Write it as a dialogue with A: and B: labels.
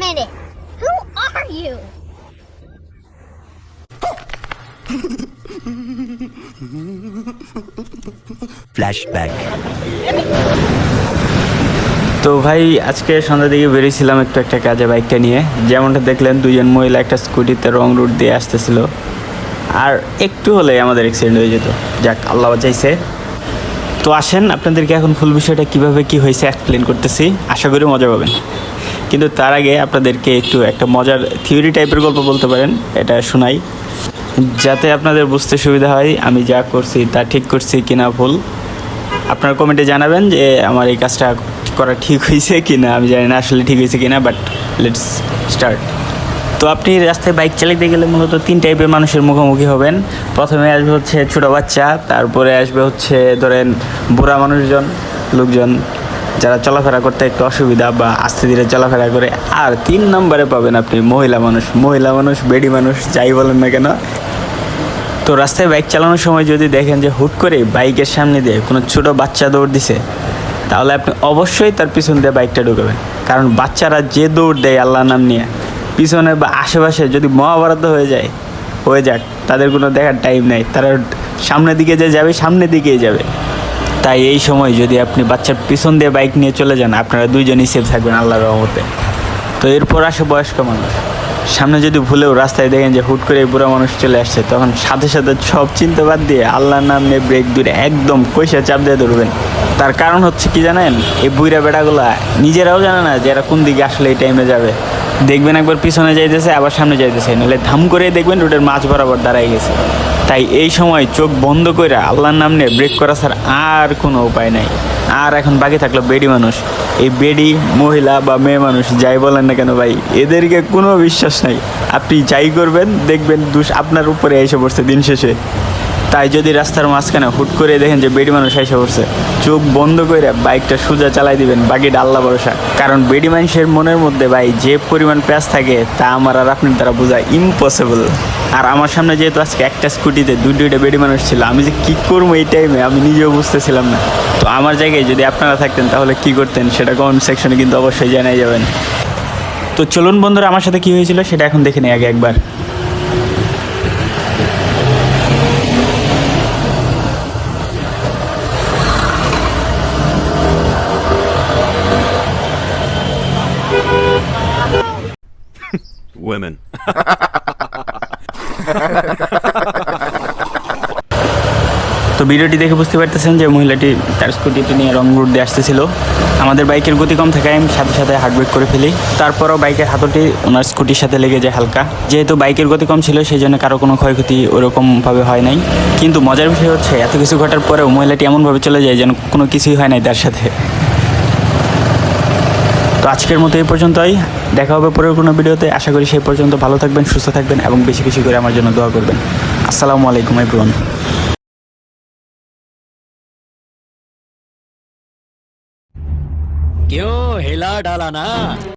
A: minute. Who are you?
B: Flashback. তো ভাই আজকে সন্ধ্যার দিকে বেরিয়েছিলাম একটু একটা কাজে বাইকটা নিয়ে, যেমনটা দেখলেন দুজন মহিলা একটা স্কুটিতে রং রুট দিয়ে আসতেছিল, আর একটু হলে আমাদের অ্যাক্সিডেন্ট হয়ে যেত। যাক, আল্লাহ বাঁচাইছে। তো আসেন আপনাদেরকে এখন ফুল বিষয়টা কিভাবে কি হয়েছে এক্সপ্লেন করতেছি, আশা করি মজা পাবেন। কিন্তু তার আগে আপনাদেরকে একটু একটা মজার থিওরি টাইপের গল্প বলতে পারেন, এটা শোনাই, যাতে আপনাদের বুঝতে সুবিধা হয় আমি যা করছি তা ঠিক করছি কিনা ভুল। আপনার কমেন্টে জানাবেন যে আমার এই কাজটা করা ঠিক হয়েছে কিনা। আমি জানি না আসলে ঠিক হয়েছে কিনা, বাট লেটস স্টার্ট। তো আপনি রাস্তায় বাইক চালাতে গেলে মূলত 3 টাইপের মানুষের মুখোমুখি হবেন। প্রথমে আসবে হচ্ছে ছোটো বাচ্চা, তারপরে আসবে হচ্ছে ধরেন বুড়া লোকজন যারা চলাফেরা করতে একটু অসুবিধা বা আস্তে ধীরে চলাফেরা করে। আর 3 নম্বরে পাবেন আপনি মহিলা মানুষ, বেডি মানুষ, যাই বলেন না কেন। তো রাস্তায় বাইক চালানোর সময় যদি দেখেন যে হুট করে বাইকের সামনে দিয়ে কোনো ছোটো বাচ্চা দৌড় দিছে, তাহলে আপনি অবশ্যই তার পিছন দিয়ে বাইকটা ঢুকাবেন। কারণ বাচ্চারা যে দৌড় দেয় আল্লাহর নাম নিয়ে, পিছনে বা আশেপাশে যদি মহাভারত হয়ে যাক, তাদের কোনো দেখার টাইম নেই। তারা সামনের দিকে যে যাবে সামনের দিকেই যাবে। তাই এই সময় যদি আপনি বাচ্চার পিছন দিয়ে বাইক নিয়ে চলে যান, আপনারা দুইজনই সেফ থাকবেন আল্লাহর রহমতে। তো এরপর আসে বয়স্ক মানুষ। সামনে যদি ভুলেও রাস্তায় দেখেন যে হুট করে বুড়া মানুষ চলে আসছে, তখন সাথে সাথে সব চিন্তা বাদ দিয়ে আল্লাহর নাম নিয়ে ব্রেক দূরে একদম কইসা চাপ দিয়ে ধরবেন। তার কারণ হচ্ছে কি জানেন, এই বুইরা বেড়াগুলা নিজেরাও জানে না যে এরা কোন দিকে আসলে এই টাইমে যাবে। দেখবেন একবার পিছনে যাইতেছে, আবার সামনে যাইতেছে, নাহলে ধাম করে দেখবেন রোডের মাঝ বরাবর দাঁড়াই গেছে। তাই এই সময় চোখ বন্ধ করে আল্লাহর নাম নিয়ে ব্রেক করা ছাড়া আর কোনো উপায় নাই। আর এখন বাকি থাকলো বেডি মানুষ। এই বেডি মহিলা বা মেয়ে মানুষ যাই বলেন না কেন ভাই, এদেরকে কোনো বিশ্বাস নাই। আপনি যাই করবেন দেখবেন দোষ আপনার উপরে এসে পড়ছে দিন শেষে। তাই যদি রাস্তার মাঝখানে হুট করে দেখেন যে বেডি মানুষ এসে পড়ছে, চোখ বন্ধ করে বাইকটা সোজা চালাই দিবেন, বাকিটা আল্লাহ ভরসা। কারণ বেডি মানুষের মনের মধ্যে ভাই যে পরিমাণ প্যাঁচ থাকে তা আমার আর আপনার দ্বারা বোঝা ইম্পসিবল। আর আমার সামনে যেহেতু আজকে একটা স্কুটিতে দুইটা বেডি মানুষ ছিল, আমি যে কী করবো এই টাইমে আমি নিজেও বুঝতেছিলাম না। তো আমার জায়গায় যদি আপনারা থাকতেন তাহলে কি করতেন সেটা কমেন্ট সেকশনে কিন্তু অবশ্যই জানাই যাবেন। তো চলুন বন্ধুরা, আমার সাথে কি হয়েছিল সেটা এখন দেখে নিই আগে একবার।
C: Women.
B: তো ভিডিওটি দেখে বুঝতে পারতেছেন যে মহিলাটি তার স্কুটিটি নিয়ে রং রুট দিয়ে আসতেছিল। আমাদের বাইকের গতি কম থাকায় আমি সাথে সাথে হার্ড ব্রেক করে ফেলি। তারপরও বাইকের হাতটি ওনার স্কুটির সাথে লেগে যায় হালকা। যেহেতু বাইকের গতি কম ছিল সেই জন্য কারো কোনো ক্ষয়ক্ষতি ওরকমভাবে হয় নাই। কিন্তু মজার বিষয় হচ্ছে এত কিছু ঘটার পরেও মহিলাটি এমনভাবে চলে যায় যেন কোনো কিছুই হয় নাই তার সাথে। তো আজকের মতো এই পর্যন্তই, দেখা হবে পরের কোনো ভিডিওতে। আশা করি সেই পর্যন্ত ভালো থাকবেন, সুস্থ থাকবেন এবং বেশি বেশি করে আমার জন্য দোয়া করবেন। আসসালামু আলাইকুম এভরিওয়ান।
D: क्यों हिला डाला ना।